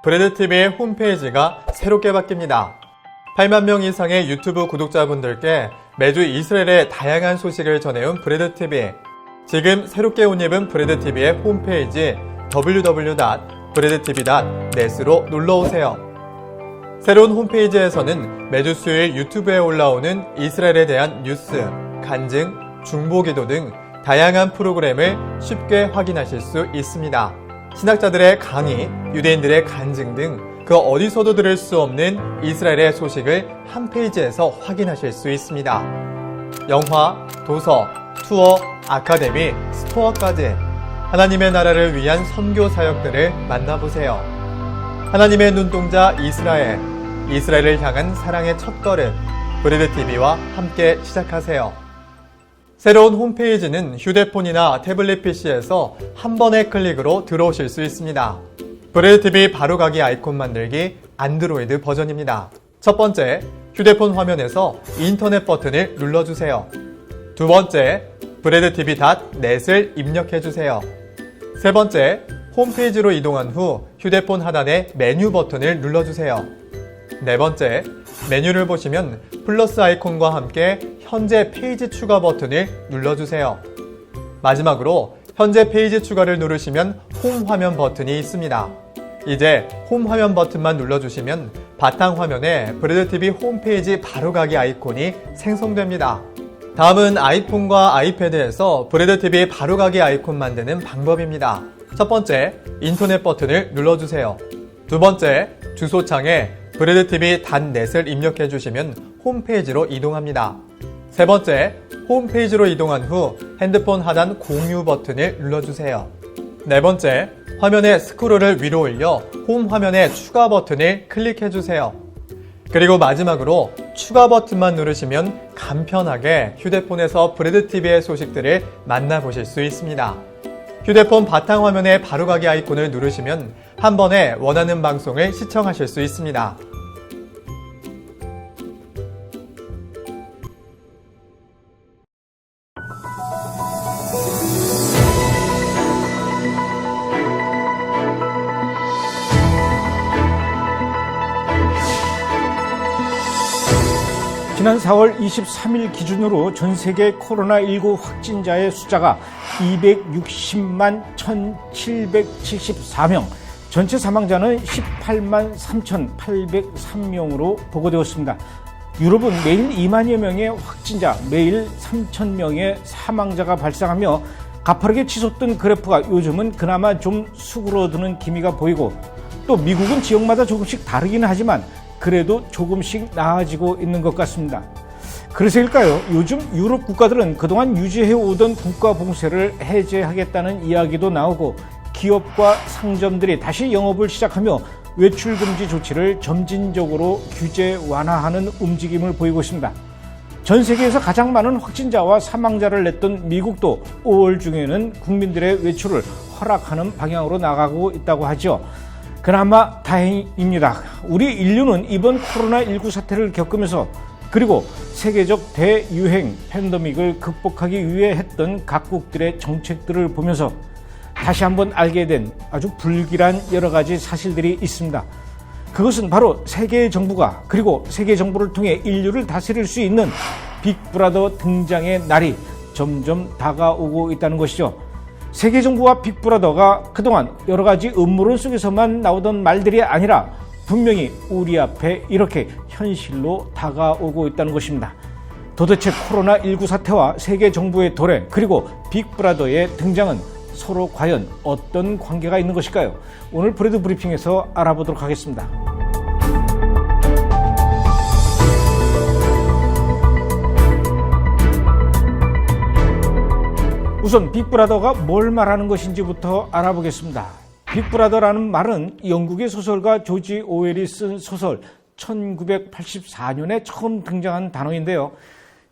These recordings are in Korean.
브레드TV의 홈페이지가 새롭게 바뀝니다. 8만 명 이상의 유튜브 구독자분들께 매주 이스라엘의 다양한 소식을 전해온 브레드TV. 지금 새롭게 옷 입은 브레드TV의 홈페이지 www.breadtv.net으로 놀러오세요. 새로운 홈페이지에서는 매주 수요일 유튜브에 올라오는 이스라엘에 대한 뉴스, 간증, 중보기도 등 다양한 프로그램을 쉽게 확인하실 수 있습니다. 신학자들의 강의, 유대인들의 간증 등 그 어디서도 들을 수 없는 이스라엘의 소식을 한 페이지에서 확인하실 수 있습니다. 영화, 도서, 투어, 아카데미, 스토어까지 하나님의 나라를 위한 선교 사역들을 만나보세요. 하나님의 눈동자 이스라엘, 이스라엘을 향한 사랑의 첫걸음, 브레드TV와 함께 시작하세요. 새로운 홈페이지는 휴대폰이나 태블릿 PC에서 한 번의 클릭으로 들어오실 수 있습니다. 브레드TV 바로가기 아이콘 만들기 안드로이드 버전입니다. 첫 번째, 휴대폰 화면에서 인터넷 버튼을 눌러주세요. 두 번째, breadtv.net을 입력해주세요. 세 번째, 홈페이지로 이동한 후 휴대폰 하단의 메뉴 버튼을 눌러주세요. 네 번째, 메뉴를 보시면 플러스 아이콘과 함께 현재 페이지 추가 버튼을 눌러주세요. 마지막으로 현재 페이지 추가를 누르시면 홈 화면 버튼이 있습니다. 이제 홈 화면 버튼만 눌러주시면 바탕화면에 브레드TV 홈페이지 바로가기 아이콘이 생성됩니다. 다음은 아이폰과 아이패드에서 브레드TV 바로가기 아이콘 만드는 방법입니다. 첫 번째, 인터넷 버튼을 눌러주세요. 두 번째, 주소창에 breadtv.net을 입력해주시면 홈페이지로 이동합니다. 세 번째, 홈페이지로 이동한 후 핸드폰 하단 공유 버튼을 눌러주세요. 네 번째, 화면의 스크롤을 위로 올려 홈 화면의 추가 버튼을 클릭해주세요. 그리고 마지막으로 추가 버튼만 누르시면 간편하게 휴대폰에서 브레드TV의 소식들을 만나보실 수 있습니다. 휴대폰 바탕화면의 바로가기 아이콘을 누르시면 한 번에 원하는 방송을 시청하실 수 있습니다. 지난 4월 23일 기준으로 전 세계 코로나19 확진자의 숫자가 260만 1,774명, 전체 사망자는 18만 3,803명으로 보고되었습니다. 유럽은 매일 2만여 명의 확진자, 매일 3,000명의 사망자가 발생하며 가파르게 치솟던 그래프가 요즘은 그나마 좀 수그러드는 기미가 보이고, 또 미국은 지역마다 조금씩 다르긴 하지만 그래도 조금씩 나아지고 있는 것 같습니다. 그래서일까요? 요즘 유럽 국가들은 그동안 유지해오던 국가 봉쇄를 해제하겠다는 이야기도 나오고, 기업과 상점들이 다시 영업을 시작하며 외출 금지 조치를 점진적으로 규제 완화하는 움직임을 보이고 있습니다. 전 세계에서 가장 많은 확진자와 사망자를 냈던 미국도 5월 중에는 국민들의 외출을 허락하는 방향으로 나가고 있다고 하죠. 그나마 다행입니다. 우리 인류는 이번 코로나19 사태를 겪으면서, 그리고 세계적 대유행 팬데믹을 극복하기 위해 했던 각국들의 정책들을 보면서 다시 한번 알게 된 아주 불길한 여러 가지 사실들이 있습니다. 그것은 바로 세계 정부가, 그리고 세계 정부를 통해 인류를 다스릴 수 있는 빅브라더 등장의 날이 점점 다가오고 있다는 것이죠. 세계 정부와 빅브라더가 그동안 여러 가지 음모론 속에서만 나오던 말들이 아니라 분명히 우리 앞에 이렇게 현실로 다가오고 있다는 것입니다. 도대체 코로나19 사태와 세계 정부의 도래, 그리고 빅브라더의 등장은 서로 과연 어떤 관계가 있는 것일까요? 오늘 브레드 브리핑에서 알아보도록 하겠습니다. 우선 빅브라더가 뭘 말하는 것인지부터 알아보겠습니다. 빅브라더라는 말은 영국의 소설가 조지 오웰이 쓴 소설 1984년에 처음 등장한 단어인데요.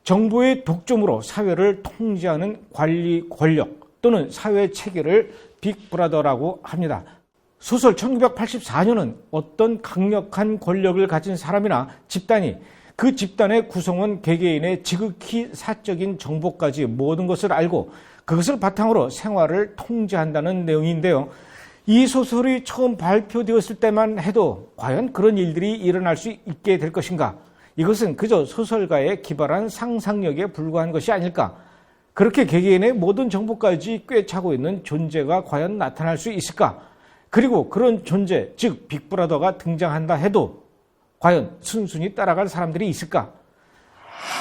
정부의 독점으로 사회를 통제하는 관리 권력 또는 사회 체계를 빅브라더라고 합니다. 소설 1984년은 어떤 강력한 권력을 가진 사람이나 집단이 그 집단의 구성원 개개인의 지극히 사적인 정보까지 모든 것을 알고 그것을 바탕으로 생활을 통제한다는 내용인데요. 이 소설이 처음 발표되었을 때만 해도 과연 그런 일들이 일어날 수 있게 될 것인가? 이것은 그저 소설가의 기발한 상상력에 불과한 것이 아닐까? 그렇게 개개인의 모든 정보까지 꿰차고 있는 존재가 과연 나타날 수 있을까? 그리고 그런 존재, 즉 빅브라더가 등장한다 해도 과연 순순히 따라갈 사람들이 있을까?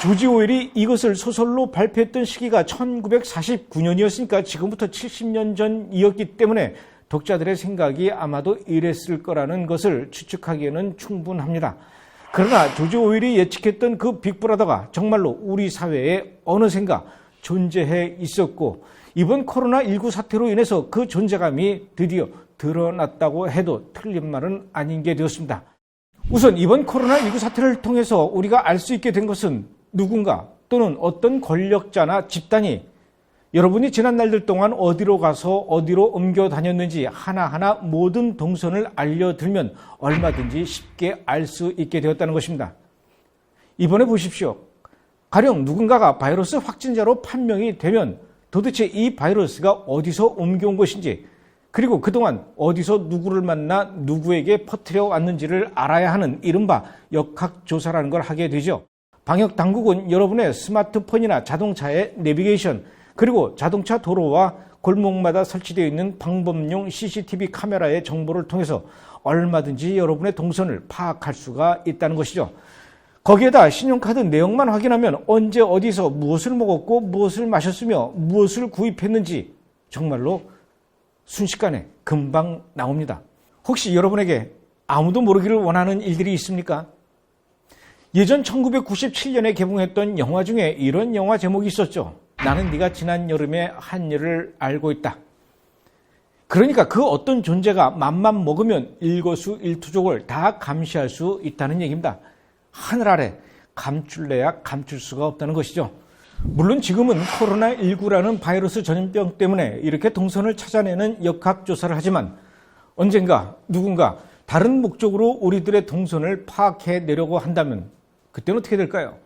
조지 오웰이 이것을 소설로 발표했던 시기가 1949년이었으니까 지금부터 70년 전이었기 때문에 독자들의 생각이 아마도 이랬을 거라는 것을 추측하기에는 충분합니다. 그러나 조지 오웰이 예측했던 그 빅브라더가 정말로 우리 사회에 어느샌가 존재해 있었고 이번 코로나19 사태로 인해서 그 존재감이 드디어 드러났다고 해도 틀린 말은 아닌 게 되었습니다. 우선 이번 코로나19 사태를 통해서 우리가 알 수 있게 된 것은 누군가 또는 어떤 권력자나 집단이 여러분이 지난 날들 동안 어디로 가서 어디로 옮겨 다녔는지 하나하나 모든 동선을 알려들면 얼마든지 쉽게 알 수 있게 되었다는 것입니다. 이번에 보십시오. 가령 누군가가 바이러스 확진자로 판명이 되면 도대체 이 바이러스가 어디서 옮겨온 것인지 그리고 그동안 어디서 누구를 만나 누구에게 퍼뜨려 왔는지를 알아야 하는 이른바 역학조사라는 걸 하게 되죠. 방역당국은 여러분의 스마트폰이나 자동차의 내비게이션 그리고 자동차 도로와 골목마다 설치되어 있는 방범용 CCTV 카메라의 정보를 통해서 얼마든지 여러분의 동선을 파악할 수가 있다는 것이죠. 거기에다 신용카드 내용만 확인하면 언제 어디서 무엇을 먹었고 무엇을 마셨으며 무엇을 구입했는지 정말로 순식간에 금방 나옵니다. 혹시 여러분에게 아무도 모르기를 원하는 일들이 있습니까? 예전 1997년에 개봉했던 영화 중에 이런 영화 제목이 있었죠. 나는 네가 지난 여름의 한여를 알고 있다. 그러니까 그 어떤 존재가 맘만 먹으면 일거수일투족을 다 감시할 수 있다는 얘기입니다. 하늘 아래 감출래야 감출 수가 없다는 것이죠. 물론 지금은 코로나19라는 바이러스 전염병 때문에 이렇게 동선을 찾아내는 역학조사를 하지만 언젠가 누군가 다른 목적으로 우리들의 동선을 파악해내려고 한다면 그때는 어떻게 될까요?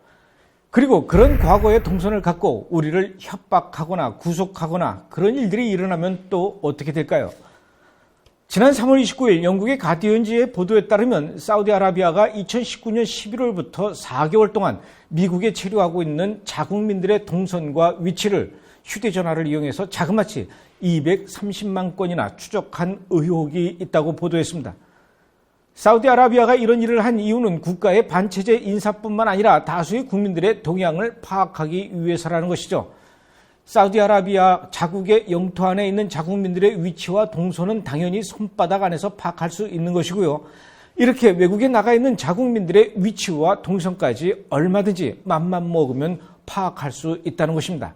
그리고 그런 과거의 동선을 갖고 우리를 협박하거나 구속하거나 그런 일들이 일어나면 또 어떻게 될까요? 지난 3월 29일 영국의 가디언지의 보도에 따르면 사우디아라비아가 2019년 11월부터 4개월 동안 미국에 체류하고 있는 자국민들의 동선과 위치를 휴대전화를 이용해서 자그마치 230만 건이나 추적한 의혹이 있다고 보도했습니다. 사우디아라비아가 이런 일을 한 이유는 국가의 반체제 인사뿐만 아니라 다수의 국민들의 동향을 파악하기 위해서라는 것이죠. 사우디아라비아 자국의 영토 안에 있는 자국민들의 위치와 동선은 당연히 손바닥 안에서 파악할 수 있는 것이고요. 이렇게 외국에 나가 있는 자국민들의 위치와 동선까지 얼마든지 맘만 먹으면 파악할 수 있다는 것입니다.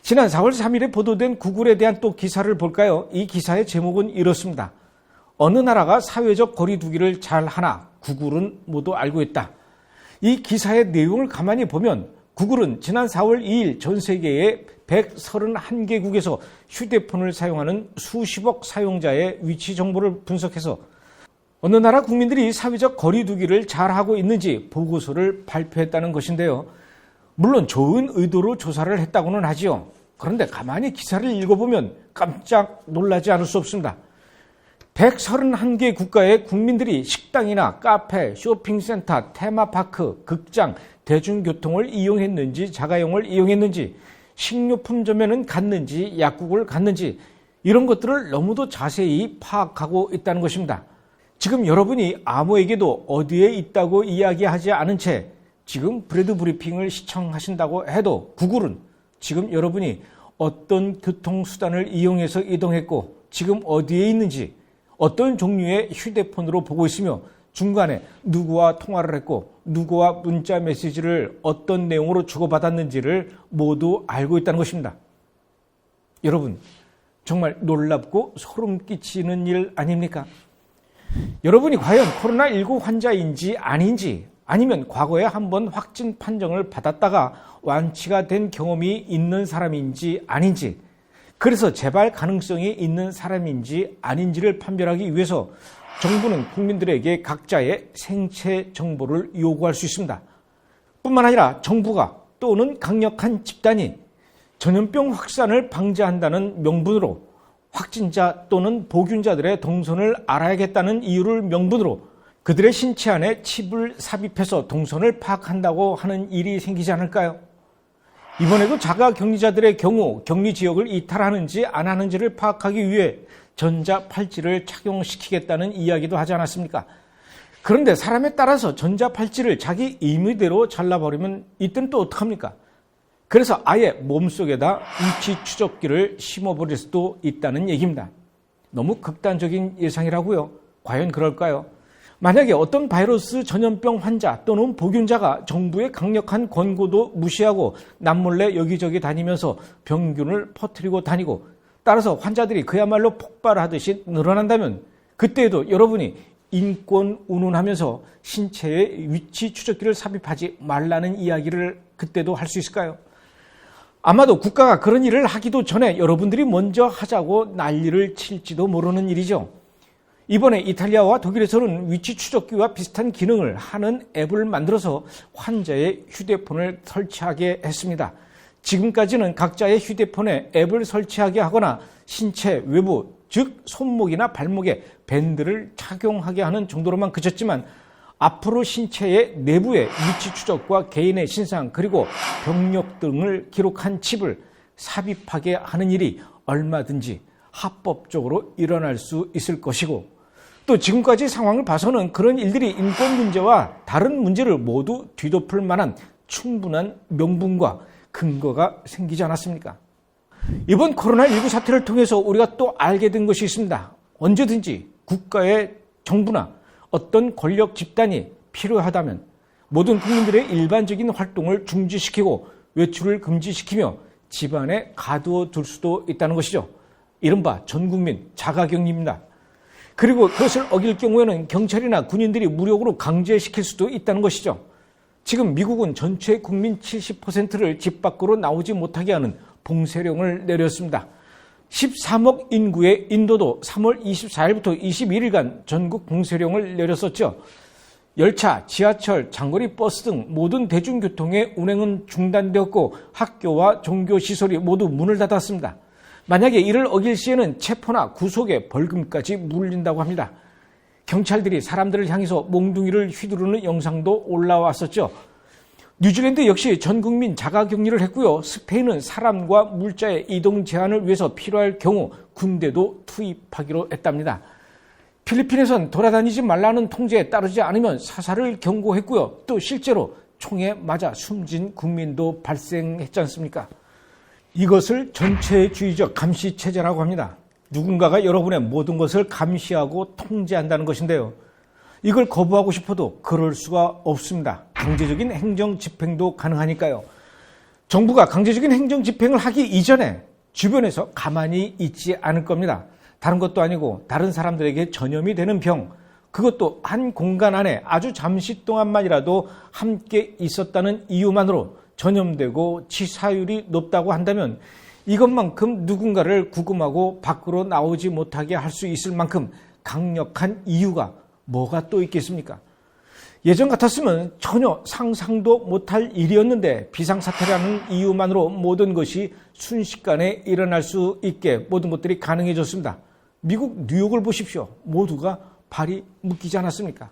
지난 4월 3일에 보도된 구글에 대한 또 기사를 볼까요? 이 기사의 제목은 이렇습니다. 어느 나라가 사회적 거리 두기를 잘 하나 구글은 모두 알고 있다. 이 기사의 내용을 가만히 보면 구글은 지난 4월 2일 전 세계의 131개국에서 휴대폰을 사용하는 수십억 사용자의 위치 정보를 분석해서 어느 나라 국민들이 사회적 거리 두기를 잘하고 있는지 보고서를 발표했다는 것인데요. 물론 좋은 의도로 조사를 했다고는 하지요. 그런데 가만히 기사를 읽어보면 깜짝 놀라지 않을 수 없습니다. 131개 국가의 국민들이 식당이나 카페, 쇼핑센터, 테마파크, 극장, 대중교통을 이용했는지 자가용을 이용했는지 식료품점에는 갔는지 약국을 갔는지 이런 것들을 너무도 자세히 파악하고 있다는 것입니다. 지금 여러분이 아무에게도 어디에 있다고 이야기하지 않은 채 지금 브래드 브리핑을 시청하신다고 해도 구글은 지금 여러분이 어떤 교통수단을 이용해서 이동했고 지금 어디에 있는지 어떤 종류의 휴대폰으로 보고 있으며 중간에 누구와 통화를 했고 누구와 문자 메시지를 어떤 내용으로 주고받았는지를 모두 알고 있다는 것입니다. 여러분, 정말 놀랍고 소름 끼치는 일 아닙니까? 여러분이 과연 코로나19 환자인지 아닌지 아니면 과거에 한번 확진 판정을 받았다가 완치가 된 경험이 있는 사람인지 아닌지 그래서 재발 가능성이 있는 사람인지 아닌지를 판별하기 위해서 정부는 국민들에게 각자의 생체 정보를 요구할 수 있습니다. 뿐만 아니라 정부가 또는 강력한 집단이 전염병 확산을 방지한다는 명분으로 확진자 또는 보균자들의 동선을 알아야겠다는 이유를 명분으로 그들의 신체 안에 칩을 삽입해서 동선을 파악한다고 하는 일이 생기지 않을까요? 이번에도 자가격리자들의 경우 격리 지역을 이탈하는지 안 하는지를 파악하기 위해 전자팔찌를 착용시키겠다는 이야기도 하지 않았습니까? 그런데 사람에 따라서 전자팔찌를 자기 임의대로 잘라버리면 이때는 또 어떡합니까? 그래서 아예 몸속에다 위치 추적기를 심어버릴 수도 있다는 얘기입니다. 너무 극단적인 예상이라고요? 과연 그럴까요? 만약에 어떤 바이러스 전염병 환자 또는 보균자가 정부의 강력한 권고도 무시하고 남몰래 여기저기 다니면서 병균을 퍼뜨리고 다니고 따라서 환자들이 그야말로 폭발하듯이 늘어난다면 그때에도 여러분이 인권 운운하면서 신체에 위치 추적기를 삽입하지 말라는 이야기를 그때도 할 수 있을까요? 아마도 국가가 그런 일을 하기도 전에 여러분들이 먼저 하자고 난리를 칠지도 모르는 일이죠. 이번에 이탈리아와 독일에서는 위치 추적기와 비슷한 기능을 하는 앱을 만들어서 환자의 휴대폰을 설치하게 했습니다. 지금까지는 각자의 휴대폰에 앱을 설치하게 하거나 신체 외부, 즉 손목이나 발목에 밴드를 착용하게 하는 정도로만 그쳤지만 앞으로 신체의 내부의 위치 추적과 개인의 신상 그리고 병력 등을 기록한 칩을 삽입하게 하는 일이 얼마든지 합법적으로 일어날 수 있을 것이고 또 지금까지 상황을 봐서는 그런 일들이 인권 문제와 다른 문제를 모두 뒤덮을 만한 충분한 명분과 근거가 생기지 않았습니까? 이번 코로나19 사태를 통해서 우리가 또 알게 된 것이 있습니다. 언제든지 국가의 정부나 어떤 권력 집단이 필요하다면 모든 국민들의 일반적인 활동을 중지시키고 외출을 금지시키며 집안에 가두어 둘 수도 있다는 것이죠. 이른바 전국민 자가격리입니다. 그리고 그것을 어길 경우에는 경찰이나 군인들이 무력으로 강제시킬 수도 있다는 것이죠. 지금 미국은 전체 국민 70%를 집 밖으로 나오지 못하게 하는 봉쇄령을 내렸습니다. 13억 인구의 인도도 3월 24일부터 21일간 전국 봉쇄령을 내렸었죠. 열차, 지하철, 장거리 버스 등 모든 대중교통의 운행은 중단되었고 학교와 종교시설이 모두 문을 닫았습니다. 만약에 이를 어길 시에는 체포나 구속에 벌금까지 물린다고 합니다. 경찰들이 사람들을 향해서 몽둥이를 휘두르는 영상도 올라왔었죠. 뉴질랜드 역시 전 국민 자가격리를 했고요. 스페인은 사람과 물자의 이동 제한을 위해서 필요할 경우 군대도 투입하기로 했답니다. 필리핀에선 돌아다니지 말라는 통제에 따르지 않으면 사살을 경고했고요. 또 실제로 총에 맞아 숨진 국민도 발생했지 않습니까? 이것을 전체주의적 감시체제라고 합니다. 누군가가 여러분의 모든 것을 감시하고 통제한다는 것인데요. 이걸 거부하고 싶어도 그럴 수가 없습니다. 강제적인 행정 집행도 가능하니까요. 정부가 강제적인 행정 집행을 하기 이전에 주변에서 가만히 있지 않을 겁니다. 다른 것도 아니고 다른 사람들에게 전염이 되는 병, 그것도 한 공간 안에 아주 잠시 동안만이라도 함께 있었다는 이유만으로 전염되고 치사율이 높다고 한다면 이것만큼 누군가를 구금하고 밖으로 나오지 못하게 할 수 있을 만큼 강력한 이유가 뭐가 또 있겠습니까? 예전 같았으면 전혀 상상도 못할 일이었는데 비상사태라는 이유만으로 모든 것이 순식간에 일어날 수 있게 모든 것들이 가능해졌습니다. 미국 뉴욕을 보십시오. 모두가 발이 묶이지 않았습니까?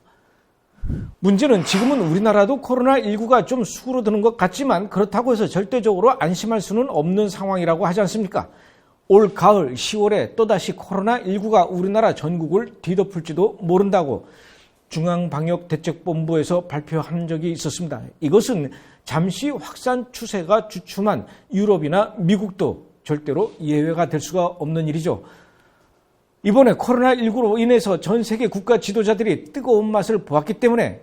문제는 지금은 우리나라도 코로나19가 좀 수그러드는 것 같지만 그렇다고 해서 절대적으로 안심할 수는 없는 상황이라고 하지 않습니까? 올 가을 10월에 또다시 코로나19가 우리나라 전국을 뒤덮을지도 모른다고 중앙방역대책본부에서 발표한 적이 있었습니다. 이것은 잠시 확산 추세가 주춤한 유럽이나 미국도 절대로 예외가 될 수가 없는 일이죠. 이번에 코로나19로 인해서 전 세계 국가 지도자들이 뜨거운 맛을 보았기 때문에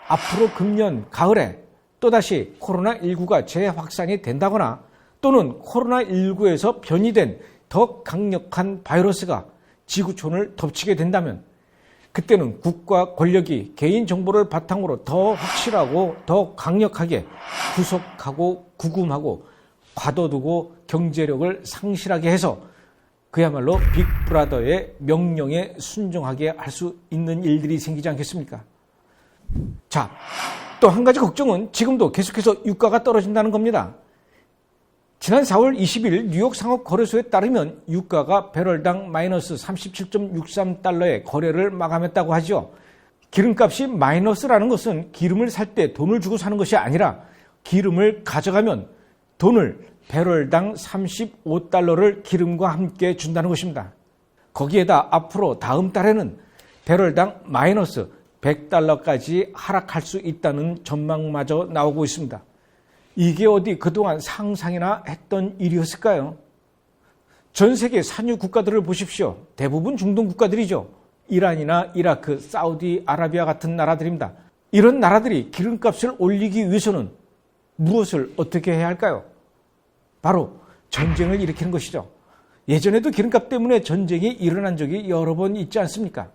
앞으로 금년 가을에 또다시 코로나19가 재확산이 된다거나 또는 코로나19에서 변이된 더 강력한 바이러스가 지구촌을 덮치게 된다면 그때는 국가 권력이 개인정보를 바탕으로 더 확실하고 더 강력하게 구속하고 구금하고 가둬두고 경제력을 상실하게 해서 그야말로 빅브라더의 명령에 순종하게 할 수 있는 일들이 생기지 않겠습니까? 자, 또 한 가지 걱정은 지금도 계속해서 유가가 떨어진다는 겁니다. 지난 4월 20일 뉴욕 상업거래소에 따르면 유가가 배럴당 마이너스 37.63달러의 거래를 마감했다고 하죠. 기름값이 마이너스라는 것은 기름을 살 때 돈을 주고 사는 것이 아니라 기름을 가져가면 돈을 배럴당 35달러를 기름과 함께 준다는 것입니다. 거기에다 앞으로 다음 달에는 배럴당 마이너스 100달러까지 하락할 수 있다는 전망마저 나오고 있습니다. 이게 어디 그동안 상상이나 했던 일이었을까요? 전 세계 산유 국가들을 보십시오. 대부분 중동 국가들이죠. 이란이나 이라크, 사우디아라비아 같은 나라들입니다. 이런 나라들이 기름값을 올리기 위해서는 무엇을 어떻게 해야 할까요? 바로 전쟁을 일으키는 것이죠. 예전에도 기름값 때문에 전쟁이 일어난 적이 여러 번 있지 않습니까?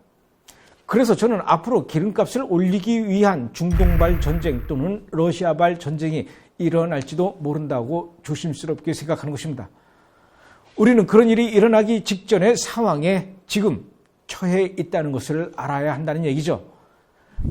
그래서 저는 앞으로 기름값을 올리기 위한 중동발 전쟁 또는 러시아발 전쟁이 일어날지도 모른다고 조심스럽게 생각하는 것입니다. 우리는 그런 일이 일어나기 직전의 상황에 지금 처해 있다는 것을 알아야 한다는 얘기죠.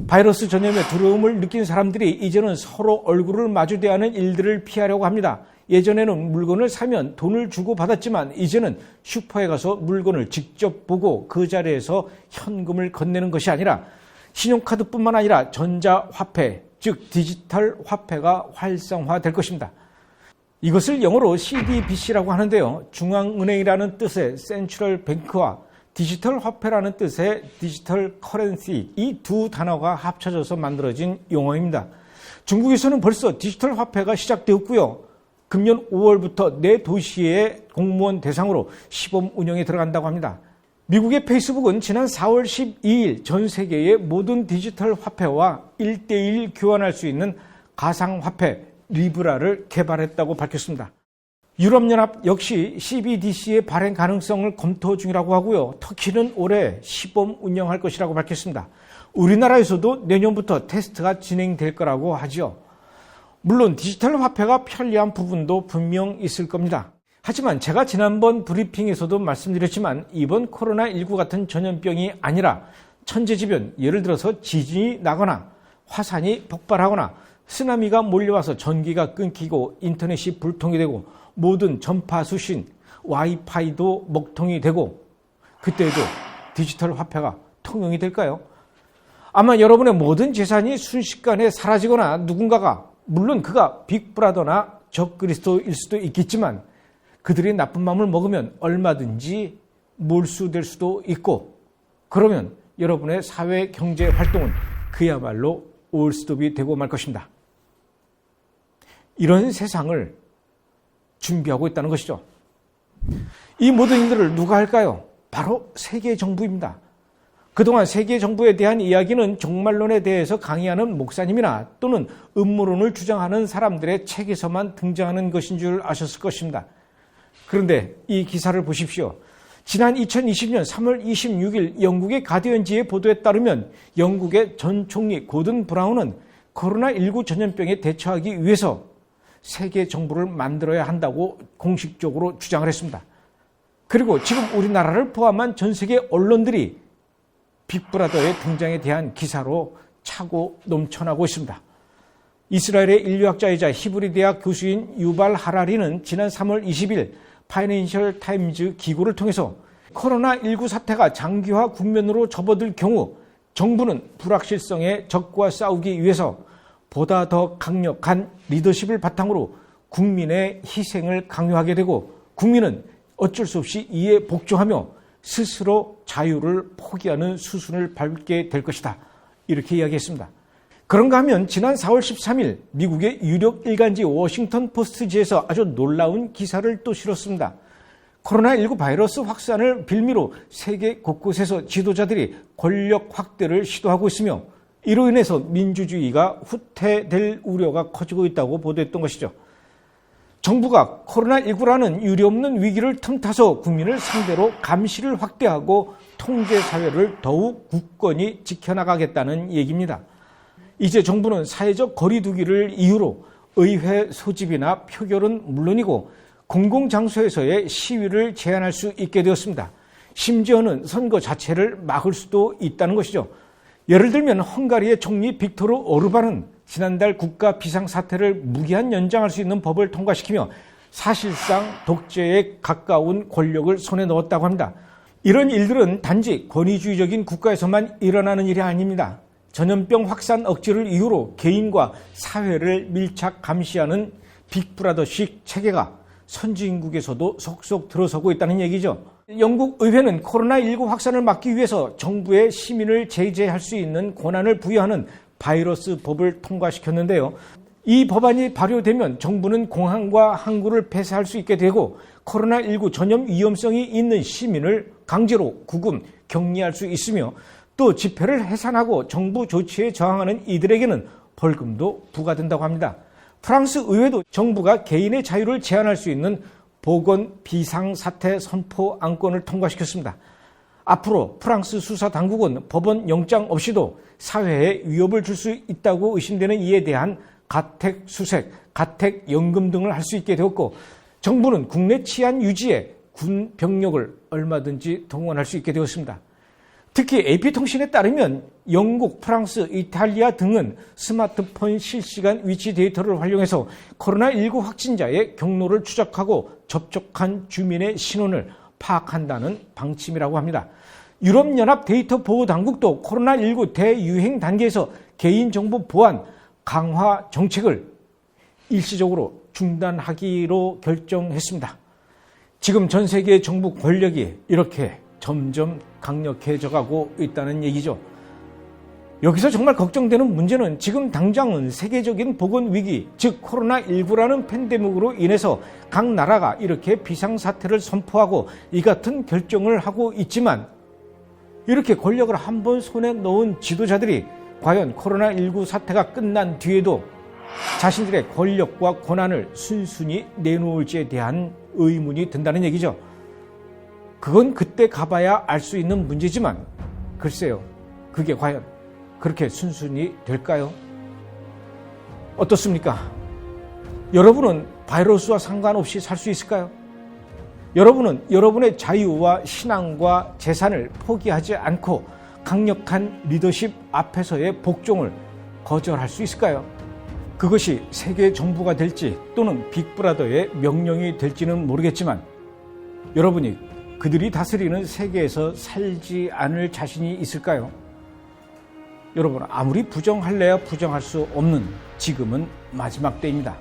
바이러스 전염의 두려움을 느낀 사람들이 이제는 서로 얼굴을 마주대하는 일들을 피하려고 합니다. 예전에는 물건을 사면 돈을 주고 받았지만 이제는 슈퍼에 가서 물건을 직접 보고 그 자리에서 현금을 건네는 것이 아니라 신용카드뿐만 아니라 전자화폐, 즉 디지털 화폐가 활성화될 것입니다. 이것을 영어로 CDBC라고 하는데요. 중앙은행이라는 뜻의 센트럴 뱅크와 디지털 화폐라는 뜻의 디지털 커런시, 이 두 단어가 합쳐져서 만들어진 용어입니다. 중국에서는 벌써 디지털 화폐가 시작되었고요. 금년 5월부터 내 도시의 공무원 대상으로 시범 운영에 들어간다고 합니다. 미국의 페이스북은 지난 4월 12일 전 세계의 모든 디지털 화폐와 1대1 교환할 수 있는 가상화폐 리브라를 개발했다고 밝혔습니다. 유럽연합 역시 CBDC의 발행 가능성을 검토 중이라고 하고요. 터키는 올해 시범 운영할 것이라고 밝혔습니다. 우리나라에서도 내년부터 테스트가 진행될 거라고 하죠. 물론 디지털 화폐가 편리한 부분도 분명 있을 겁니다. 하지만 제가 지난번 브리핑에서도 말씀드렸지만 이번 코로나19 같은 전염병이 아니라 천재지변, 예를 들어서 지진이 나거나 화산이 폭발하거나 쓰나미가 몰려와서 전기가 끊기고 인터넷이 불통이 되고 모든 전파 수신, 와이파이도 먹통이 되고 그때에도 디지털 화폐가 통용이 될까요? 아마 여러분의 모든 재산이 순식간에 사라지거나 누군가가, 물론 그가 빅브라더나 적그리스도일 수도 있겠지만 그들이 나쁜 마음을 먹으면 얼마든지 몰수될 수도 있고 그러면 여러분의 사회 경제 활동은 그야말로 올스톱이 되고 말 것입니다. 이런 세상을 준비하고 있다는 것이죠. 이 모든 일들을 누가 할까요? 바로 세계 정부입니다. 그동안 세계 정부에 대한 이야기는 종말론에 대해서 강의하는 목사님이나 또는 음모론을 주장하는 사람들의 책에서만 등장하는 것인 줄 아셨을 것입니다. 그런데 이 기사를 보십시오. 지난 2020년 3월 26일 영국의 가디언지의 보도에 따르면 영국의 전 총리 고든 브라운은 코로나19 전염병에 대처하기 위해서 세계 정부를 만들어야 한다고 공식적으로 주장을 했습니다. 그리고 지금 우리나라를 포함한 전 세계 언론들이 빅브라더의 등장에 대한 기사로 차고 넘쳐나고 있습니다. 이스라엘의 인류학자이자 히브리 대학 교수인 유발 하라리는 지난 3월 20일 파이낸셜 타임즈 기고를 통해서 코로나19 사태가 장기화 국면으로 접어들 경우 정부는 불확실성에 적과 싸우기 위해서 보다 더 강력한 리더십을 바탕으로 국민의 희생을 강요하게 되고 국민은 어쩔 수 없이 이에 복종하며 스스로 자유를 포기하는 수순을 밟게 될 것이다. 이렇게 이야기했습니다. 그런가 하면 지난 4월 13일 미국의 유력 일간지 워싱턴 포스트지에서 아주 놀라운 기사를 또 실었습니다. 코로나19 바이러스 확산을 빌미로 세계 곳곳에서 지도자들이 권력 확대를 시도하고 있으며 이로 인해서 민주주의가 후퇴될 우려가 커지고 있다고 보도했던 것이죠. 정부가 코로나19라는 유례없는 위기를 틈타서 국민을 상대로 감시를 확대하고 통제사회를 더욱 굳건히 지켜나가겠다는 얘기입니다. 이제 정부는 사회적 거리두기를 이유로 의회 소집이나 표결은 물론이고 공공장소에서의 시위를 제한할 수 있게 되었습니다. 심지어는 선거 자체를 막을 수도 있다는 것이죠. 예를 들면 헝가리의 총리 빅토르 오르반은 지난달 국가 비상사태를 무기한 연장할 수 있는 법을 통과시키며 사실상 독재에 가까운 권력을 손에 넣었다고 합니다. 이런 일들은 단지 권위주의적인 국가에서만 일어나는 일이 아닙니다. 전염병 확산 억지를 이유로 개인과 사회를 밀착 감시하는 빅브라더식 체계가 선진국에서도 속속 들어서고 있다는 얘기죠. 영국 의회는 코로나19 확산을 막기 위해서 정부에 시민을 제재할 수 있는 권한을 부여하는 바이러스 법을 통과시켰는데요. 이 법안이 발효되면 정부는 공항과 항구를 폐쇄할 수 있게 되고 코로나19 전염 위험성이 있는 시민을 강제로 구금, 격리할 수 있으며 또 집회를 해산하고 정부 조치에 저항하는 이들에게는 벌금도 부과된다고 합니다. 프랑스 의회도 정부가 개인의 자유를 제한할 수 있는 보건 비상사태 선포 안건을 통과시켰습니다. 앞으로 프랑스 수사 당국은 법원 영장 없이도 사회에 위협을 줄 수 있다고 의심되는 이에 대한 가택 수색, 가택 연금 등을 할 수 있게 되었고 정부는 국내 치안 유지에 군 병력을 얼마든지 동원할 수 있게 되었습니다. 특히 AP통신에 따르면 영국, 프랑스, 이탈리아 등은 스마트폰 실시간 위치 데이터를 활용해서 코로나19 확진자의 경로를 추적하고 접촉한 주민의 신원을 파악한다는 방침이라고 합니다. 유럽연합 데이터 보호 당국도 코로나19 대유행 단계에서 개인정보 보안 강화 정책을 일시적으로 중단하기로 결정했습니다. 지금 전 세계 정부 권력이 이렇게 점점 강력해져 가고 있다는 얘기죠. 여기서 정말 걱정되는 문제는 지금 당장은 세계적인 보건 위기, 즉 코로나19라는 팬데믹으로 인해서 각 나라가 이렇게 비상사태를 선포하고 이 같은 결정을 하고 있지만 이렇게 권력을 한번 손에 넣은 지도자들이 과연 코로나19 사태가 끝난 뒤에도 자신들의 권력과 권한을 순순히 내놓을지에 대한 의문이 든다는 얘기죠. 그건 그때 가봐야 알 수 있는 문제지만 글쎄요, 그게 과연 그렇게 순순히 될까요? 어떻습니까? 여러분은 바이러스와 상관없이 살 수 있을까요? 여러분은 여러분의 자유와 신앙과 재산을 포기하지 않고 강력한 리더십 앞에서의 복종을 거절할 수 있을까요? 그것이 세계 정부가 될지 또는 빅브라더의 명령이 될지는 모르겠지만 여러분이 그들이 다스리는 세계에서 살지 않을 자신이 있을까요? 여러분, 아무리 부정할래야 부정할 수 없는 지금은 마지막 때입니다.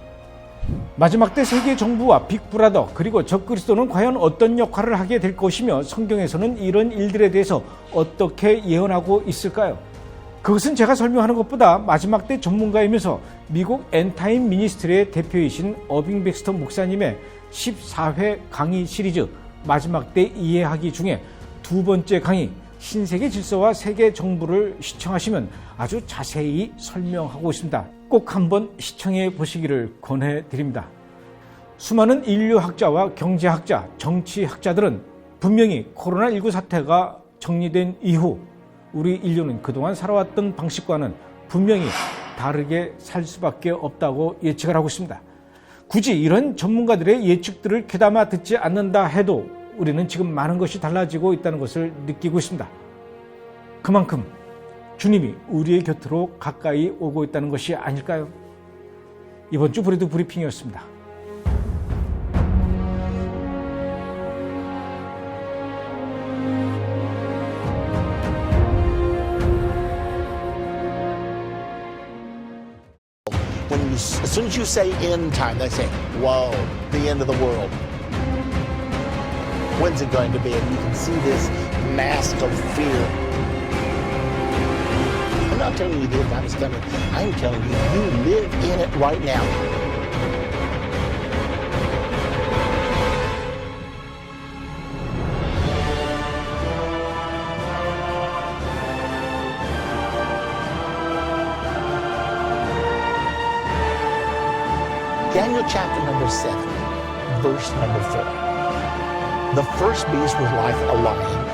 마지막 때 세계 정부와 빅브라더 그리고 적그리스도는 과연 어떤 역할을 하게 될 것이며 성경에서는 이런 일들에 대해서 어떻게 예언하고 있을까요? 그것은 제가 설명하는 것보다 마지막 때 전문가이면서 미국 엔타임 미니스트리의 대표이신 어빙 백스터 목사님의 14회 강의 시리즈 마지막 때 이해하기 중에 두 번째 강의 신세계 질서와 세계 정부를 시청하시면 아주 자세히 설명하고 있습니다. 꼭 한번 시청해 보시기를 권해드립니다. 수많은 인류학자와 경제학자, 정치학자들은 분명히 코로나19 사태가 정리된 이후 우리 인류는 그동안 살아왔던 방식과는 분명히 다르게 살 수밖에 없다고 예측을 하고 있습니다. 굳이 이런 전문가들의 예측들을 귀담아 듣지 않는다 해도 우리는 지금 많은 것이 달라지고 있다는 것을 느끼고 있습니다. 그만큼 주님이 우리의 곁으로 가까이 오고 있다는 것이 아닐까요? 이번 주 브레드 브리핑이었습니다. As soon as you say end time, they say, whoa, the end of the world. When's it going to be? And you can see this mask of fear. I'm not telling you the time is coming. I'm telling you, you live in it right now. Daniel chapter number 7, verse number 4. The first beast was like a lion.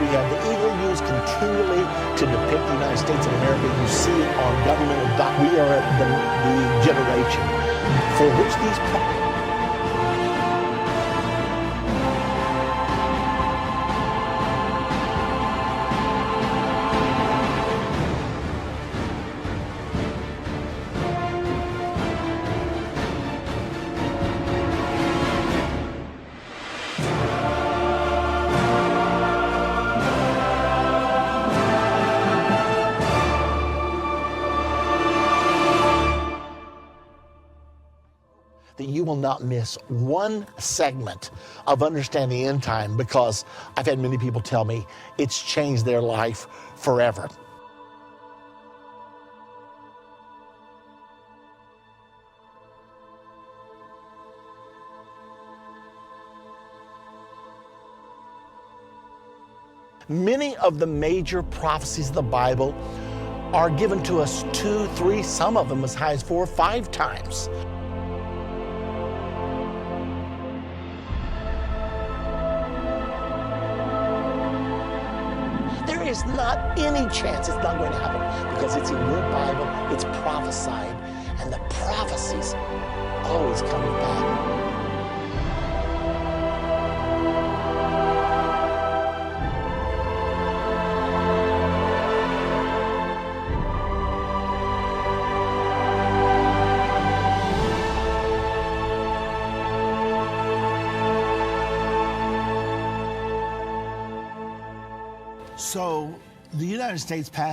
We have the eagle used continually to depict the United States of America. You see it on governmental documents. We are the generation for which these will not miss one segment of understanding the end time because I've had many people tell me it's changed their life forever. Many of the major prophecies of the Bible are given to us 2, 3, some of them as high as 4 or 5 times. There is not any chance it's not going to happen because it's in your Bible, it's prophesied, and the prophecies always coming back. So the United States passed